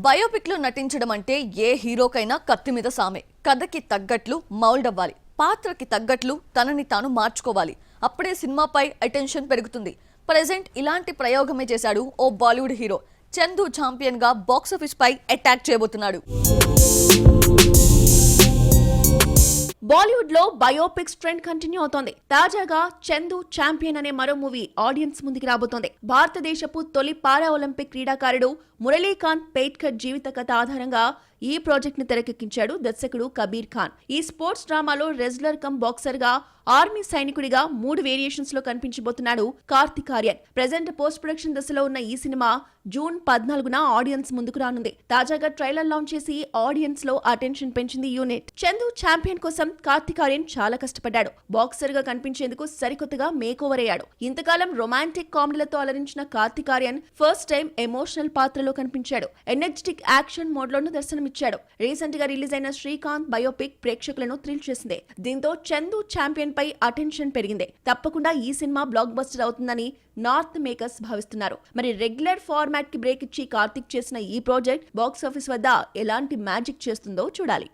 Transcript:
Biopic లో నటించడం అంటే ఏ హీరోకైనా కత్తి మీద సామే. కథకి తగ్గట్లు మౌల్డ్ అవ్వాలి, పాత్రకి తగ్గట్లు తనని తాను మార్చుకోవాలి. అప్పుడే సినిమాపై అటెన్షన్ పెరుగుతుంది. ప్రెజెంట్ ఇలాంటి ప్రయోగమే చేశాడు ఓ బాలీవుడ్ హీరో. చందు ఛాంపియన్ గా బాక్సాఫీస్ పై అటాక్ చేయబోతున్నాడు. బాలీవుడ్ లో బయోపిక్స్ ట్రెండ్ కంటిన్యూ అవుతోంది. తాజాగా చందు ఛాంపియన్ అనే మరో మూవీ ఆడియన్స్ ముందుకు రాబోతోంది. భారతదేశపు తొలి పారా ఒలింపిక్ క్రీడాకారుడు మురళీకాంత్ పేట్కర్ జీవిత కథ ఆధారంగా ఈ ప్రాజెక్ట్ ని తెరకెక్కించాడు దర్శకుడు కబీర్ ఖాన్. ఈ స్పోర్ట్స్ డ్రామాలో రెజ్లర్ కమ్ బాక్సర్ గా, ఆర్మీ సైనికుడిగా 3 వేరియేషన్స్ లో కనిపించబోతున్నాడు Kartik Aryan. Present post production దశలో ఉన్న ఈ సినిమా జూన్ 14న ఆడియన్స్ ముందుకు రానుంది. తాజాగా ట్రైలర్ లాంచ్ చేసి ఆడియన్స్ లో అటెన్షన్ పెంచింది యూనిట్. చందు ఛాంపియన్ కోసం కార్తిక్ ఆర్యన్ చాలా కష్టపడ్డాడు. బాక్సర్ గా కనిపించేందుకు సరికొత్తగా మేక్ ఓవర్ అయ్యాడు. ఇంతకాలం రొమాంటిక్ కామెడీలతో అలరించిన Kartik Aryan first time emotional పాత్రలో కనిపించాడు. ఎనర్జెటిక్ యాక్షన్ మోడ్ లోను దర్శనమిచ్చాడు. రీసెంట్ గా రిలీజ్ అయిన శ్రీకాంత్ బయోపిక్ ప్రేక్షకులను థ్రిల్ చేసింది. దీంతో చందు ఛాంపియన్ పై అటెన్షన్ పెరిగింది. తప్పకుండా ఈ సినిమా బ్లాక్ బస్టర్ అవుతుందని నార్త్ మేకర్స్ భావిస్తున్నారు. మరి రెగ్యులర్ ఫార్మాట్ కి బ్రేక్ ఇచ్చి కార్తిక్ చేసిన ఈ ప్రాజెక్ట్ బాక్స్ ఆఫీస్ వద్ద ఎలాంటి మ్యాజిక్ చేస్తుందో చూడాలి.